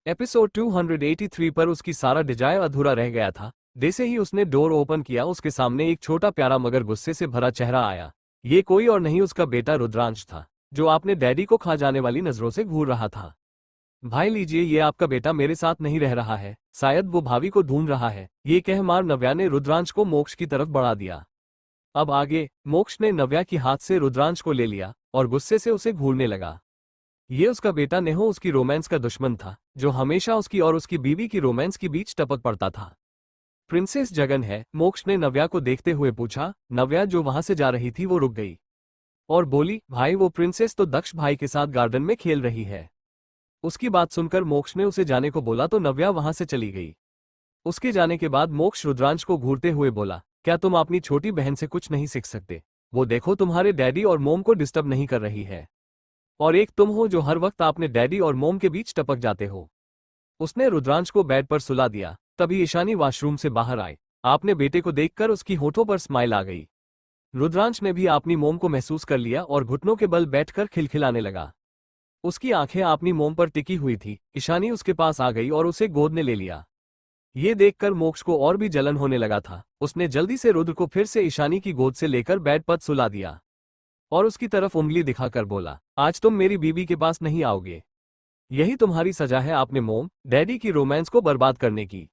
Episode 283 पर उसकी सारा डिजायर अधूरा रह गया था। जैसे ही उसने डोर ओपन किया उसके सामने एक छोटा प्यारा मगर गुस्से से भरा चेहरा आया। ये कोई और नहीं उसका बेटा रुद्रांश था, जो आपने डैडी को खा जाने वाली नजरों से घूर रहा था। भाई लीजिए, ये आपका बेटा मेरे साथ नहीं रह रहा है, शायद वो भाभी को ढूंढ रहा है। ये कह मार नव्या ने रुद्रांश को मोक्ष की तरफ बढ़ा दिया। अब आगे मोक्ष ने नव्या की हाथ से रुद्रांश को ले लिया और गुस्से से उसे घूरने लगा। ये उसका बेटा नेहो उसकी रोमांस का दुश्मन था, जो हमेशा उसकी और उसकी बीवी की रोमांस के बीच टपक पड़ता था। प्रिंसेस जगन है? मोक्ष ने नव्या को देखते हुए पूछा। नव्या जो वहां से जा रही थी वो रुक गई और बोली, भाई वो प्रिंसेस तो दक्ष भाई के साथ गार्डन में खेल रही है। उसकी बात सुनकर मोक्ष ने उसे जाने को बोला तो नव्या वहां से चली गई। उसके जाने के बाद मोक्ष रुद्रांश को घूरते हुए बोला, क्या तुम अपनी छोटी बहन से कुछ नहीं सीख सकते? वो देखो तुम्हारे डैडी और मोम को डिस्टर्ब नहीं कर रही है, और एक तुम हो जो हर वक्त आपने डैडी और मोम के बीच टपक जाते हो। उसने रुद्रांश को बेड पर सुला दिया। तभी ईशानी वॉशरूम से बाहर आई। आपने बेटे को देखकर उसकी होठों पर स्माइल आ गई। रुद्रांश ने भी अपनी मोम को महसूस कर लिया और घुटनों के बल बैठकर खिलखिलाने लगा। उसकी आंखें अपनी मोम पर टिकी हुई थी। ईशानी उसके पास आ गई और उसे गोद में ले लिया। ये देखकर मोक्ष को और भी जलन होने लगा था। उसने जल्दी से रुद्र को फिर से ईशानी की गोद से लेकर बेड पर सुला दिया और उसकी तरफ उंगली दिखाकर बोला, आज तुम मेरी बीवी के पास नहीं आओगे। यही तुम्हारी सजा है आपने मोम डैडी की रोमांस को बर्बाद करने की।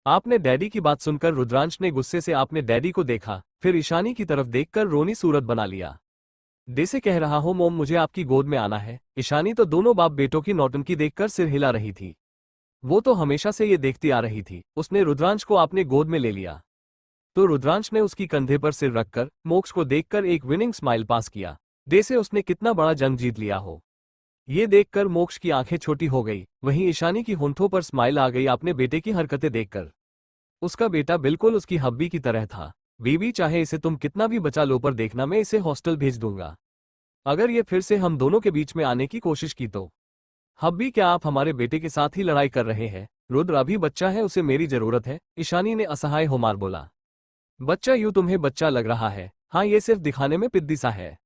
आपने डैडी की बात सुनकर रुद्रांश ने गुस्से से आपने डैडी को देखा, फिर ईशानी की तरफ देखकर रोनी सूरत बना लिया। जैसे कह रहा हो, मोम मुझे आपकी गोद में आना है। ईशानी तो दोनों बाप बेटों की नौटंकी देखकर सिर हिला रही थी। वो तो हमेशा से ये देखती आ रही थी। उसने रुद्रांश को अपने गोद में ले लिया तो रुद्रांश ने उसकी कंधे पर सिर रखकर मोक्ष को देखकर एक विनिंग स्माइल पास किया, जैसे उसने कितना बड़ा जंग जीत लिया हो। ये देखकर मोक्ष की आंखें छोटी हो गई। वहीं ईशानी की होंठों पर स्माइल आ गई अपने बेटे की हरकतें देखकर। उसका बेटा बिल्कुल उसकी हब्बी की तरह था। बीबी चाहे इसे तुम कितना भी बचा लो, पर देखना मैं इसे हॉस्टल भेज दूंगा अगर ये फिर से हम दोनों के बीच में आने की कोशिश की तो। हब्बी, क्या आप हमारे बेटे के साथ ही लड़ाई कर रहे हैं? रुद्र अभी बच्चा है, उसे मेरी जरूरत है। ईशानी ने असहाय हो मार बोला। बच्चा? यूं तुम्हें बच्चा लग रहा है? हाँ, ये सिर्फ दिखाने में पिद्दी सा है,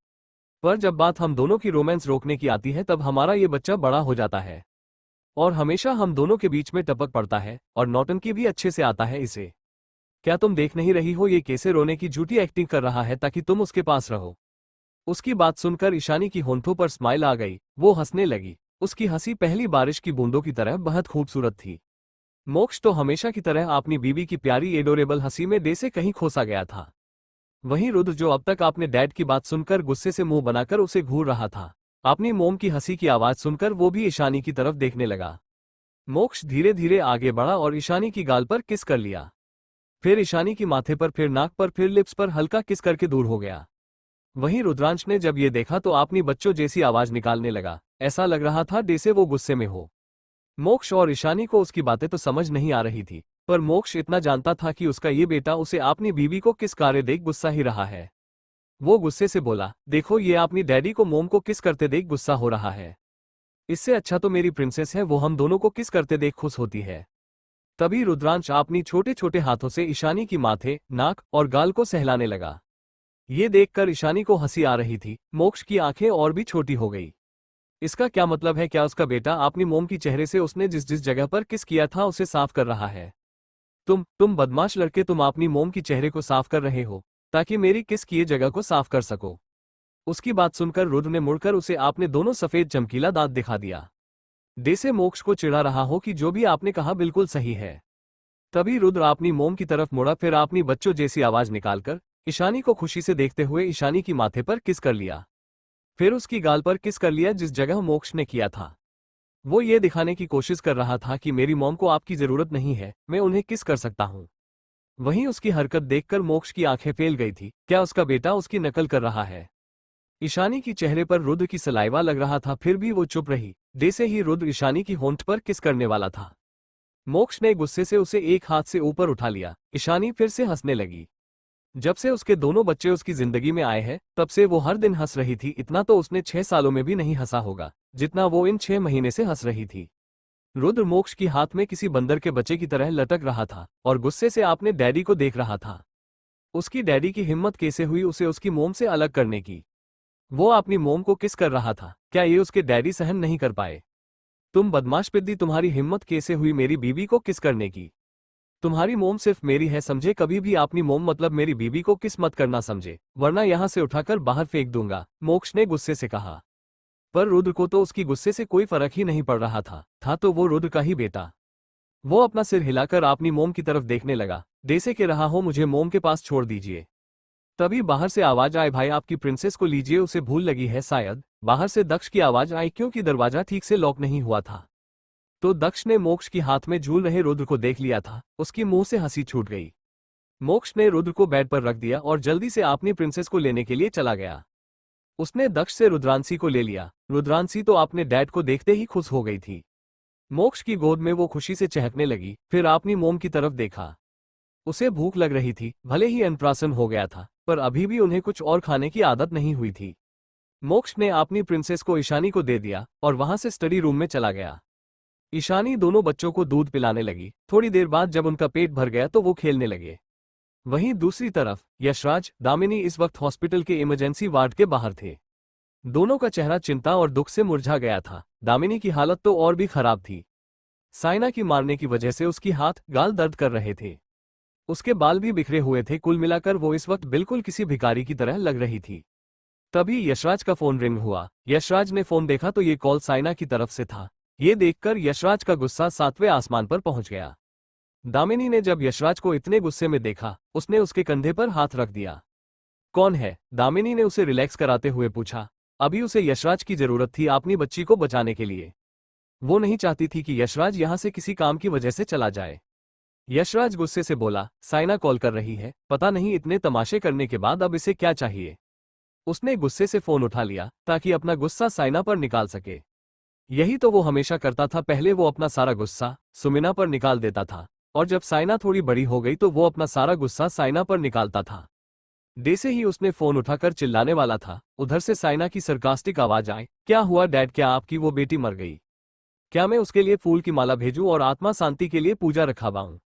पर जब बात हम दोनों की रोमांस रोकने की आती है तब हमारा ये बच्चा बड़ा हो जाता है और हमेशा हम दोनों के बीच में टपक पड़ता है और नौटंकी भी अच्छे से आता है इसे। क्या तुम देख नहीं रही हो ये कैसे रोने की झूठी एक्टिंग कर रहा है ताकि तुम उसके पास रहो? उसकी बात सुनकर ईशानी की होंठों पर स्माइल आ गई। वो हंसने लगी। उसकी हंसी पहली बारिश की बूंदों की तरह बहुत खूबसूरत थी। मोक्ष तो हमेशा की तरह अपनी बीवी की प्यारी एडोरेबल हंसी में डे से कहीं खोसा गया था। वहीं रुद्र, जो अब तक आपने डैड की बात सुनकर गुस्से से मुंह बनाकर उसे घूर रहा था, अपनी मोम की हंसी की आवाज सुनकर वो भी ईशानी की तरफ देखने लगा। मोक्ष धीरे धीरे आगे बढ़ा और ईशानी की गाल पर किस कर लिया। फिर ईशानी की माथे पर, फिर नाक पर, फिर लिप्स पर हल्का किस करके दूर हो गया। वहीं रुद्रांश ने जब ये देखा तो अपनी बच्चों जैसी आवाज निकालने लगा। ऐसा लग रहा था जैसे वो गुस्से में हो। मोक्ष और ईशानी को उसकी बातें तो समझ नहीं आ रही थी, पर मोक्ष इतना जानता था कि उसका ये बेटा उसे अपनी बीवी को किस कार्य देख गुस्सा ही रहा है। वो गुस्से से बोला, देखो ये अपनी डैडी को मोम को किस करते देख गुस्सा हो रहा है। इससे अच्छा तो मेरी प्रिंसेस है, वो हम दोनों को किस करते देख खुश होती है। तभी रुद्रांश अपनी छोटे छोटे हाथों से ईशानी की माथे, नाक और गाल को सहलाने लगा। ये देखकर ईशानी को हंसी आ रही थी। मोक्ष की आंखें और भी छोटी हो गई। इसका क्या मतलब है? क्या उसका बेटा अपनी मोम की चेहरे से उसने जिस जिस जगह पर किस किया था उसे साफ कर रहा है? तुम बदमाश लड़के, तुम अपनी मोम की चेहरे को साफ कर रहे हो ताकि मेरी किस किए जगह को साफ कर सको। उसकी बात सुनकर रुद्र ने मुड़कर उसे आपने दोनों सफेद चमकीला दांत दिखा दिया, जैसे मोक्ष को चिढ़ा रहा हो कि जो भी आपने कहा बिल्कुल सही है। तभी रुद्र अपनी मोम की तरफ मुड़ा, फिर अपनी बच्चों जैसी आवाज निकालकर ईशानी को खुशी से देखते हुए ईशानी की माथे पर किस कर लिया, फिर उसकी गाल पर किस कर लिया जिस जगह मोक्ष ने किया था। वो ये दिखाने की कोशिश कर रहा था कि मेरी मॉम को आपकी जरूरत नहीं है, मैं उन्हें किस कर सकता हूँ। वहीं उसकी हरकत देखकर मोक्ष की आंखें फैल गई थी। क्या उसका बेटा उसकी नकल कर रहा है? ईशानी की चेहरे पर रुद्र की सलाइवा लग रहा था, फिर भी वो चुप रही। जैसे ही रुद्र ईशानी की होंठ पर किस करने वाला था, मोक्ष ने गुस्से से उसे एक हाथ से ऊपर उठा लिया। ईशानी फिर से हंसने लगी। जब से उसके दोनों बच्चे उसकी जिंदगी में आए हैं तब से वो हर दिन हंस रही थी। इतना तो उसने 6 सालों में भी नहीं हंसा होगा जितना वो इन 6 महीने से हंस रही थी। रुद्र मोक्ष की हाथ में किसी बंदर के बच्चे की तरह लटक रहा था और गुस्से से अपने डैडी को देख रहा था। उसकी डैडी की हिम्मत कैसे हुई उसे उसकी मोम से अलग करने की? वो अपनी मोम को किस कर रहा था। क्या ये उसके डैडी सहन नहीं कर पाए? तुम बदमाश पिद्दी, तुम्हारी हिम्मत कैसे हुई मेरी बीबी को किस करने की? तुम्हारी मोम सिर्फ मेरी है समझे, कभी भी आपनी मोम मतलब मेरी बीबी को किस मत करना समझे, वरना यहां से उठाकर बाहर फेंक दूंगा, मोक्ष ने गुस्से से कहा। पर रुद्र को तो उसकी गुस्से से कोई फर्क ही नहीं पड़ रहा था तो वो रुद्र का ही बेटा। वो अपना सिर हिलाकर अपनी मोम की तरफ देखने लगा। जैसे के रहा हो, मुझे मोम के पास छोड़ दीजिए। तभी बाहर से आवाज आए, भाई आपकी प्रिंसेस को लीजिए, उसे भूल लगी है शायद। बाहर से दक्ष की आवाज आई क्योंकि दरवाजा ठीक से लॉक नहीं हुआ था। तो दक्ष ने मोक्ष की हाथ में झूल रहे रुद्र को देख लिया था। उसकी मुंह से हंसी छूट गई। मोक्ष ने रुद्र को बेड पर रख दिया और जल्दी से अपनी प्रिंसेस को लेने के लिए चला गया। उसने दक्ष से रुद्रांशी को ले लिया। रुद्रांशी तो अपने डैड को देखते ही खुश हो गई थी। मोक्ष की गोद में वो खुशी से चहकने लगी, फिर अपनी मोम की तरफ देखा। उसे भूख लग रही थी, भले ही अन्नप्राशन हो गया था, पर अभी भी उन्हें कुछ और खाने की आदत नहीं हुई थी। मोक्ष ने अपनी प्रिंसेस को ईशानी को दे दिया और वहां से स्टडी रूम में चला गया। ईशानी दोनों बच्चों को दूध पिलाने लगी। थोड़ी देर बाद जब उनका पेट भर गया तो वो खेलने लगे। वहीं दूसरी तरफ यशराज, दामिनी इस वक्त हॉस्पिटल के इमरजेंसी वार्ड के बाहर थे। दोनों का चेहरा चिंता और दुख से मुरझा गया था। दामिनी की हालत तो और भी खराब थी। साइना की मारने की वजह से उसकी हाथ गाल दर्द कर रहे थे। उसके बाल भी बिखरे हुए थे। कुल मिलाकर वो इस वक्त बिल्कुल किसी भिखारी की तरह लग रही थी। तभी यशराज का फोन रिंग हुआ। यशराज ने फोन देखा तो ये कॉल साइना की तरफ से था। ये देखकर यशराज का गुस्सा 7वें आसमान पर पहुंच गया। दामिनी ने जब यशराज को इतने गुस्से में देखा, उसने उसके कंधे पर हाथ रख दिया। कौन है? दामिनी ने उसे रिलैक्स कराते हुए पूछा। अभी उसे यशराज की जरूरत थी अपनी बच्ची को बचाने के लिए। वो नहीं चाहती थी कि यशराज यहां से किसी काम की वजह से चला जाए। यशराज गुस्से से बोला, साइना कॉल कर रही है, पता नहीं इतने तमाशे करने के बाद अब इसे क्या चाहिए। उसने गुस्से से फोन उठा लिया ताकि अपना गुस्सा साइना पर निकाल सके। यही तो वो हमेशा करता था। पहले वो अपना सारा गुस्सा सुमिना पर निकाल देता था और जब साइना थोड़ी बड़ी हो गई तो वो अपना सारा गुस्सा साइना पर निकालता था। जैसे ही उसने फोन उठाकर चिल्लाने वाला था, उधर से साइना की सरकास्टिक आवाज आई, क्या हुआ डैड, क्या आपकी वो बेटी मर गई? क्या मैं उसके लिए फूल की माला भेजूं और आत्मा शांति के लिए पूजा रखवाऊं?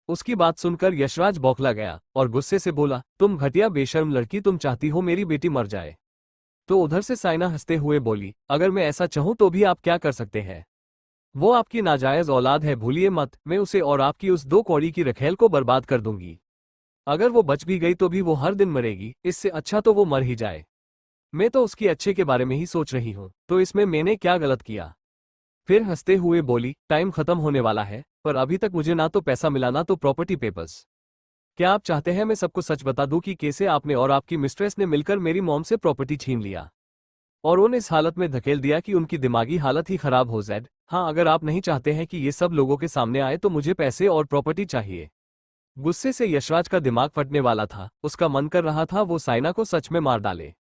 उसकी बात सुनकर यशराज बौखला गया और गुस्से से बोला, तुम घटिया बेशर्म लड़की, तुम चाहती हो मेरी बेटी मर जाए? तो उधर से साइना हंसते हुए बोली, अगर मैं ऐसा चाहूं तो भी आप क्या कर सकते हैं? वो आपकी नाजायज औलाद है, भूलिए मत। मैं उसे और आपकी उस 2 कौड़ी की रखेल को बर्बाद कर दूंगी। अगर वो बच भी गई तो भी वो हर दिन मरेगी। इससे अच्छा तो वो मर ही जाए। मैं तो उसकी अच्छे के बारे में ही सोच रही हूँ, तो इसमें मैंने क्या गलत किया? फिर हंसते हुए बोली, टाइम खत्म होने वाला है, पर अभी तक मुझे ना तो पैसा मिला ना तो प्रॉपर्टी पेपर्स। क्या आप चाहते हैं मैं सबको सच बता दूं कि कैसे आपने और आपकी मिस्ट्रेस ने मिलकर मेरी मॉम से प्रॉपर्टी छीन लिया और उन्हें इस हालत में धकेल दिया कि उनकी दिमागी हालत ही खराब हो जाए? हाँ, अगर आप नहीं चाहते हैं कि ये सब लोगों के सामने आए तो मुझे पैसे और प्रॉपर्टी चाहिए। गुस्से से यशराज का दिमाग फटने वाला था। उसका मन कर रहा था वो साइना को सच में मार डाले।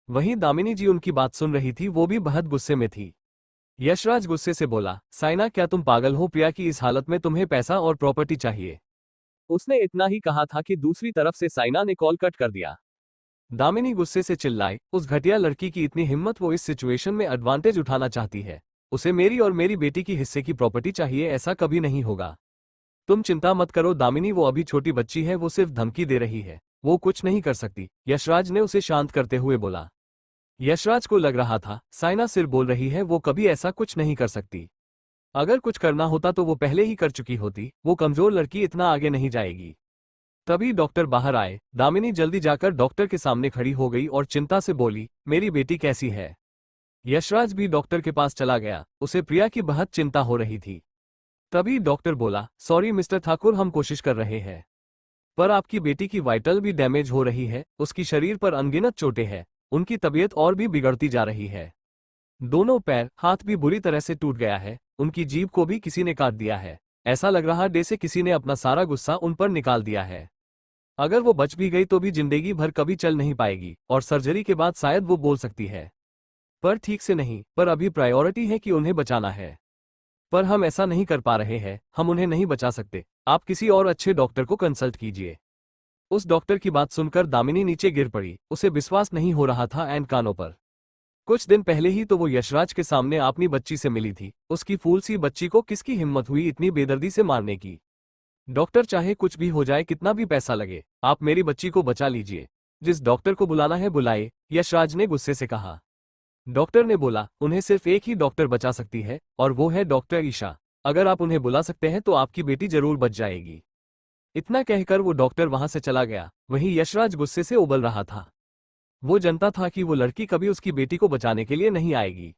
वहीं दामिनी जी उनकी बात सुन रही थी, वो भी बहुत गुस्से में थी। यशराज गुस्से से बोला, साइना क्या तुम पागल हो? प्रिया की इस हालत में तुम्हें पैसा और प्रॉपर्टी चाहिए? उसने इतना ही कहा था कि दूसरी तरफ से साइना ने कॉल कट कर दिया। दामिनी गुस्से से चिल्लाई, उस घटिया लड़की की इतनी हिम्मत, वो इस सिचुएशन में एडवांटेज उठाना चाहती है। उसे मेरी और मेरी बेटी की हिस्से की प्रॉपर्टी चाहिए, ऐसा कभी नहीं होगा। तुम चिंता मत करो दामिनी, वो अभी छोटी बच्ची है, वो सिर्फ धमकी दे रही है, वो कुछ नहीं कर सकती। यशराज ने उसे शांत करते हुए बोला। यशराज को लग रहा था साइना सिर बोल रही है, वो कभी ऐसा कुछ नहीं कर सकती। अगर कुछ करना होता तो वो पहले ही कर चुकी होती। वो कमजोर लड़की इतना आगे नहीं जाएगी। तभी डॉक्टर बाहर आए। दामिनी जल्दी जाकर डॉक्टर के सामने खड़ी हो गई और चिंता से बोली, मेरी बेटी कैसी है? यशराज भी डॉक्टर के पास चला गया। उसे प्रिया की बहुत चिंता हो रही थी। तभी डॉक्टर बोला, सॉरी मिस्टर ठाकुर, हम कोशिश कर रहे हैं, पर आपकी बेटी की वाइटल भी डैमेज हो रही है। उसकी शरीर पर अनगिनत चोटें हैं। उनकी तबीयत और भी बिगड़ती जा रही है। दोनों पैर हाथ भी बुरी तरह से टूट गया है। उनकी जीभ को भी किसी ने काट दिया है। ऐसा लग रहा जैसे किसी ने अपना सारा गुस्सा उन पर निकाल दिया है। अगर वो बच भी गई तो भी जिंदगी भर कभी चल नहीं पाएगी और सर्जरी के बाद शायद वो बोल सकती है, पर ठीक से नहीं। पर अभी प्रायोरिटी है कि उन्हें बचाना है, पर हम ऐसा नहीं कर पा रहे हैं। हम उन्हें नहीं बचा सकते। आप किसी और अच्छे डॉक्टर को कंसल्ट कीजिए। उस डॉक्टर की बात सुनकर दामिनी नीचे गिर पड़ी। उसे विश्वास नहीं हो रहा था एन कानों पर। कुछ दिन पहले ही तो वो यशराज के सामने अपनी बच्ची से मिली थी। उसकी फूल सी बच्ची को किसकी हिम्मत हुई इतनी बेदर्दी से मारने की? डॉक्टर, चाहे कुछ भी हो जाए, कितना भी पैसा लगे, आप मेरी बच्ची को बचा लीजिए। जिस डॉक्टर को बुलाना है बुलाए, यशराज ने गुस्से से कहा। डॉक्टर ने बोला, उन्हें सिर्फ एक ही डॉक्टर बचा सकती है, और वो है डॉक्टर ईशा। अगर आप उन्हें बुला सकते हैं तो आपकी बेटी जरूर बच जाएगी। इतना कहकर वो डॉक्टर वहां से चला गया। वहीं यशराज गुस्से से उबल रहा था। वो जानता था कि वो लड़की कभी उसकी बेटी को बचाने के लिए नहीं आएगी।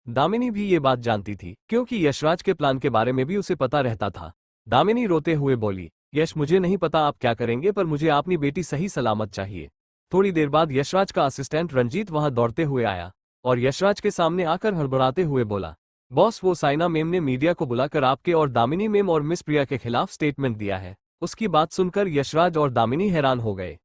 दामिनी भी ये बात जानती थी, क्योंकि यशराज के प्लान के बारे में भी उसे पता रहता था। दामिनी रोते हुए बोली, यश, मुझे नहीं पता आप क्या करेंगे, पर मुझे अपनी बेटी सही सलामत चाहिए। थोड़ी देर बाद यशराज का असिस्टेंट रंजीत वहां दौड़ते हुए आया और यशराज के सामने आकर हड़बड़ाते हुए बोला, बॉस, वो साइना मेम ने मीडिया को बुलाकर आपके और दामिनी मेम और मिस प्रिया के खिलाफ स्टेटमेंट दिया है। उसकी बात सुनकर यशराज और दामिनी हैरान हो गए।